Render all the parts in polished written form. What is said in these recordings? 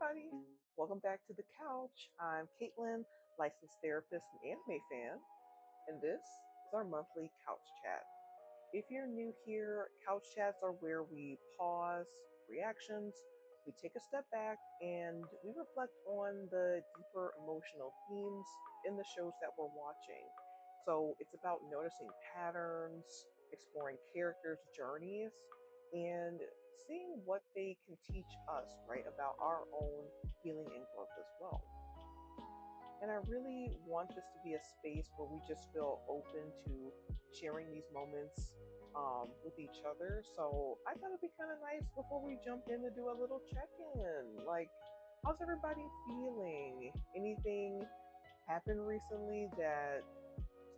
everybody. Welcome back to the couch. I'm Caitlin, licensed therapist and anime fan, and this is our monthly couch chat. If you're new here, couch chats are where we pause reactions, we take a step back, and we reflect on the deeper emotional themes in the shows that we're watching. So it's about noticing patterns, exploring characters' journeys, and seeing what they can teach us, right, about our own healing and growth as well. And I really want this to be a space where we just feel open to sharing these moments with each other. So I thought it'd be kind of nice before we jump in to do a little check in. Like, how's everybody feeling? Anything happened recently that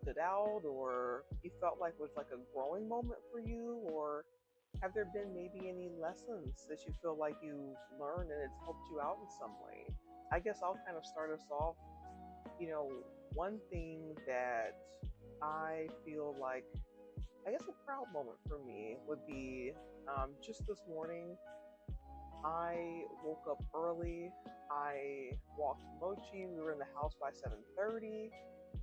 stood out or you felt like was like a growing moment for you? Or have there been maybe any lessons that you feel like you've learned and it's helped you out in some way? I guess I'll kind of start us off. One thing that I feel like, I guess a proud moment for me would be just this morning. I woke up early. I walked Mochi. We were in the house by 7:30,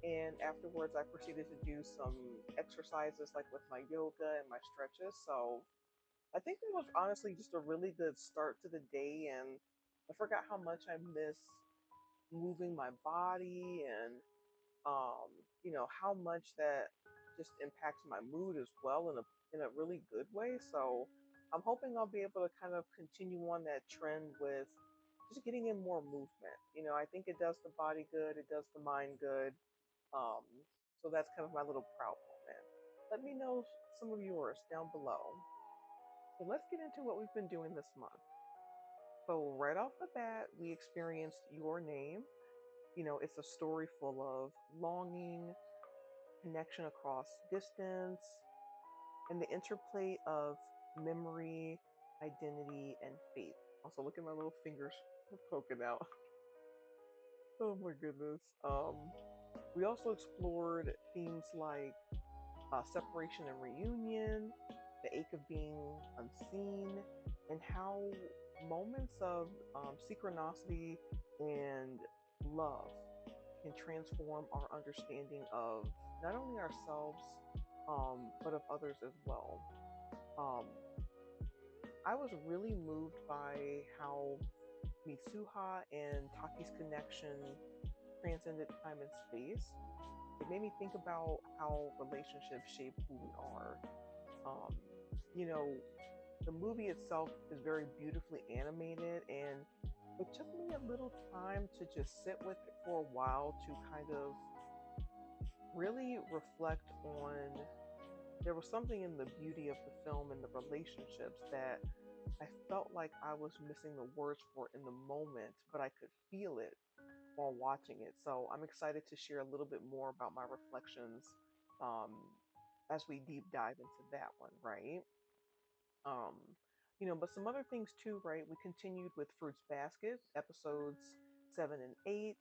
and afterwards I proceeded to do some exercises like with my yoga and my stretches. So I think it was honestly just a really good start to the day, and I forgot how much I miss moving my body and how much that just impacts my mood as well in a really good way. So I'm hoping I'll be able to kind of continue on that trend with just getting in more movement. I think it does the body good, it does the mind good. Um, so that's kind of my little proud moment. Let me know some of yours down below. So let's get into what we've been doing this month. So right off the bat, we experienced Your Name. It's a story full of longing, connection across distance, and the interplay of memory, identity, and faith. Also, look at my little fingers poking out. Oh my goodness. We also explored themes like separation and reunion, the ache of being unseen, and how moments of synchronicity and love can transform our understanding of not only ourselves, but of others as well. Um, I was really moved by how Mitsuha and Taki's connection transcended time and space. It made me think about how relationships shape who we are. Um, you know, the movie itself is very beautifully animated, and it took me a little time to just sit with it for a while to kind of really reflect on. There was something in the beauty of the film and the relationships that I felt like I was missing the words for in the moment, but I could feel it while watching it. So I'm excited to share a little bit more about my reflections um, as we deep dive into that one, right? Um, but some other things too, right? We continued with Fruits Basket, episodes 7 and 8.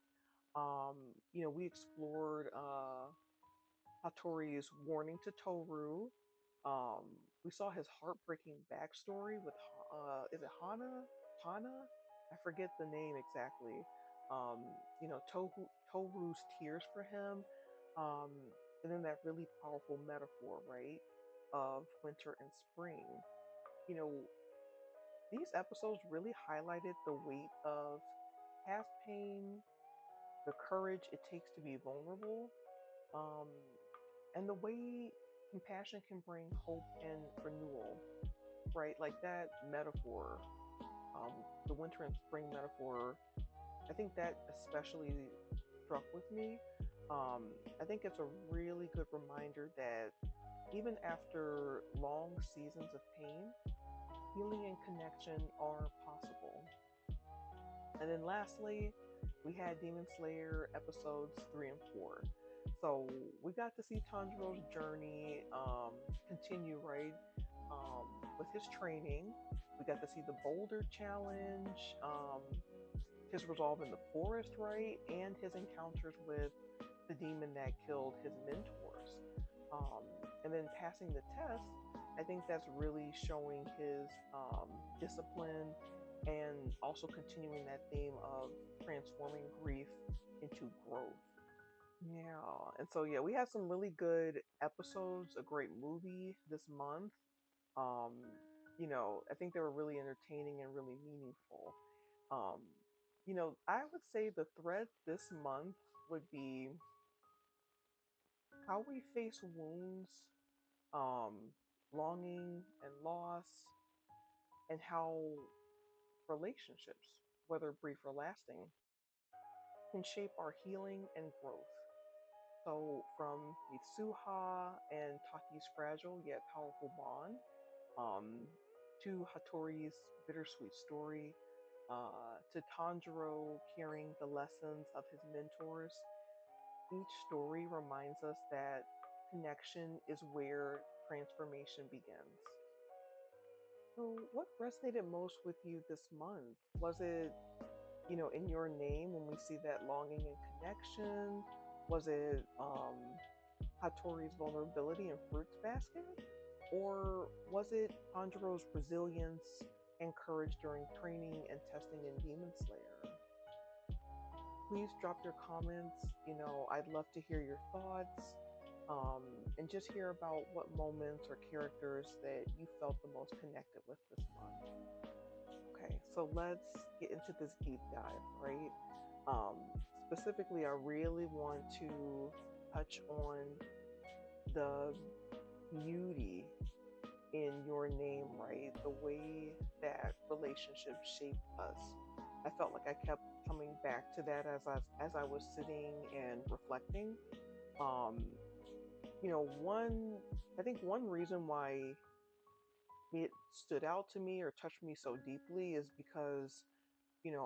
We explored Hattori's warning to Toru. We saw his heartbreaking backstory with is it Hana? Hana? I forget the name exactly. Toru's tears for him, and then that really powerful metaphor, right, of winter and spring. You know, these episodes really highlighted the weight of past pain, the courage it takes to be vulnerable, um, and the way compassion can bring hope and renewal, right? Like that metaphor, the winter and spring metaphor, I think that especially struck with me. I think it's a really good reminder that even after long seasons of pain, healing and connection are possible. And then lastly, we had Demon Slayer episodes 3 and 4. So we got to see Tanjiro's journey continue, right? With his training. We got to see the Boulder Challenge, his resolve in the forest, right? And his encounters with the demon that killed his mentors. Um, and then passing the test, I think that's really showing his discipline and also continuing that theme of transforming grief into growth. Yeah. And so yeah, we had some really good episodes, a great movie this month. Um, I think they were really entertaining and really meaningful. Um, I would say the thread this month would be how we face wounds, um, longing and loss, and how relationships, whether brief or lasting, can shape our healing and growth. So, from Mitsuha and Taki's fragile yet powerful bond, um, to Hattori's bittersweet story, to Tanjiro carrying the lessons of his mentors, each story reminds us that connection is where transformation begins. So, what resonated most with you this month? Was it, in your name when we see that longing and connection? Was it Hattori's vulnerability in Fruits Basket? Or was it Tanjiro's resilience and courage during training and testing in Demon Slayer? Please drop your comments. I'd love to hear your thoughts, and just hear about what moments or characters that you felt the most connected with this month. Okay, so let's get into this deep dive, right? Specifically, I really want to touch on the beauty in your name, right? The way that relationships shape us. I felt like I kept coming back to that as I was sitting and reflecting. Um, one I think one reason why it stood out to me or touched me so deeply is because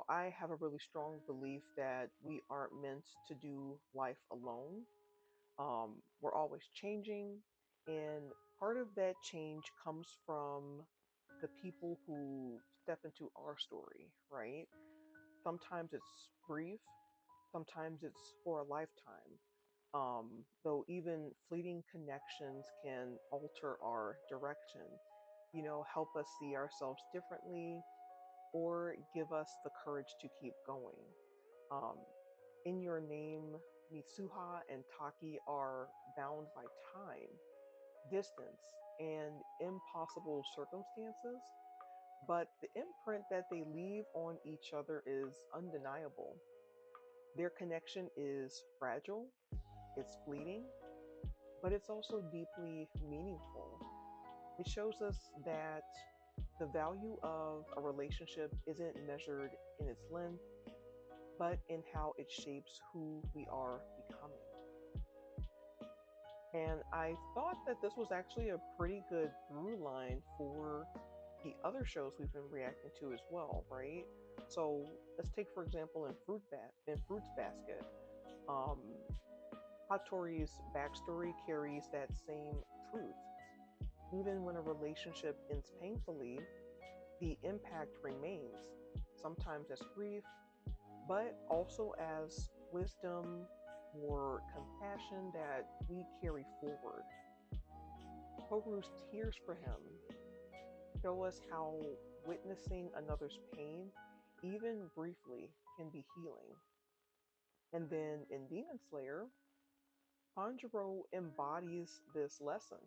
I have a really strong belief that we aren't meant to do life alone. We're always changing, and part of that change comes from the people who step into our story, right? Sometimes it's brief, sometimes it's for a lifetime. Though even fleeting connections can alter our direction, help us see ourselves differently or give us the courage to keep going. Um, in your name, Mitsuha and Taki are bound by time, distance, and impossible circumstances, but the imprint that they leave on each other is undeniable. Their connection is fragile, it's fleeting, but it's also deeply meaningful. It shows us that the value of a relationship isn't measured in its length, but in how it shapes who we are becoming. And I thought that this was actually a pretty good through line for the other shows we've been reacting to as well, right? So let's take for example in Fruits Basket, um, Hattori's backstory carries that same truth. Even when a relationship ends painfully, the impact remains, sometimes as grief, but also as wisdom or compassion that we carry forward. Toru's tears for him show us how witnessing another's pain, even briefly, can be healing. And then in Demon Slayer, Tanjiro embodies this lesson.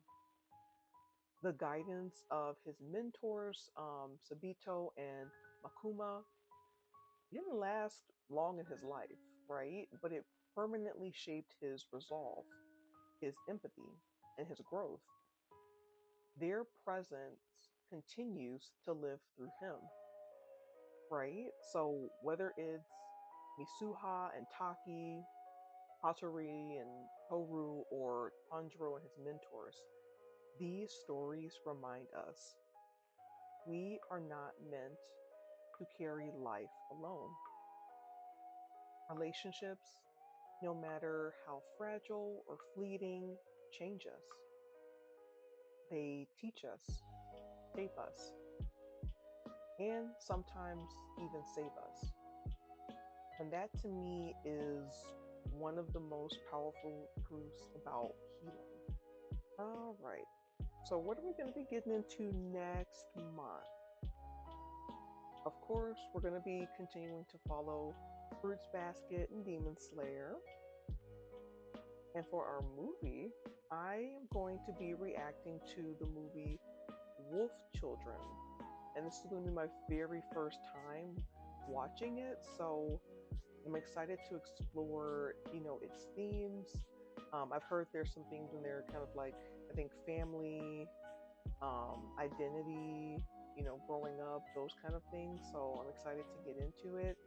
The guidance of his mentors, Sabito and Makuma, didn't last long in his life, right? But it permanently shaped his resolve, his empathy, and his growth. Their presence continues to live through him, right? So whether it's Misuha and Taki, Hattori and Toru, or Tanjiro and his mentors, these stories remind us we are not meant to carry life alone. Relationships, no matter how fragile or fleeting, change us. They teach us, shape us, and sometimes even save us. And that to me is one of the most powerful truths about healing. All right. So, what are we going to be getting into next month? Of course, we're going to be continuing to follow Fruits Basket and Demon Slayer. And for our movie, I am going to be reacting to the movie Wolf Children. And this is going to be my very first time watching it. So I'm excited to explore, its themes. I've heard there's some things in there kind of like, I think, family, identity, growing up, those kind of things. So I'm excited to get into it.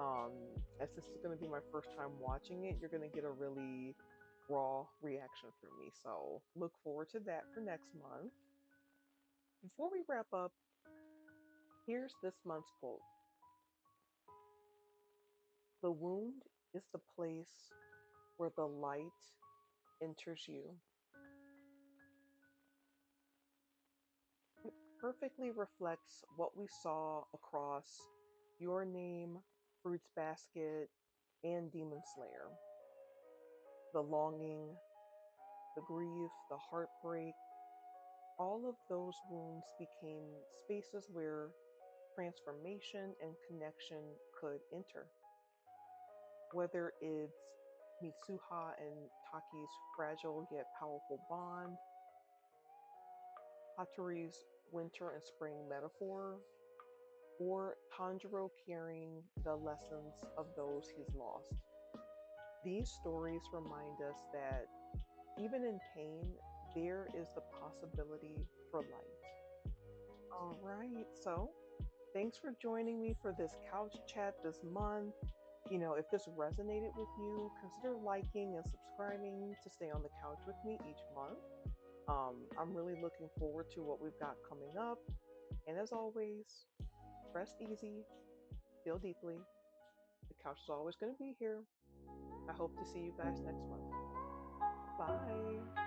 Um, as this is going to be my first time watching it, you're going to get a really raw reaction from me. So look forward to that for next month. Before we wrap up, here's this month's quote. The wound is the place where the light enters you. It perfectly reflects what we saw across Your Name, Fruits Basket, and Demon Slayer. The longing, the grief, the heartbreak, all of those wounds became spaces where transformation and connection could enter. Whether it's Mitsuha and Taki's fragile yet powerful bond, Hattori's winter and spring metaphor, or Tanjiro carrying the lessons of those he's lost. These stories remind us that even in pain, there is the possibility for light. All right, so thanks for joining me for this couch chat this month. If this resonated with you, consider liking and subscribing to stay on the couch with me each month. I'm really looking forward to what we've got coming up. And as always, rest easy, feel deeply. The couch is always going to be here. I hope to see you guys next month. Bye.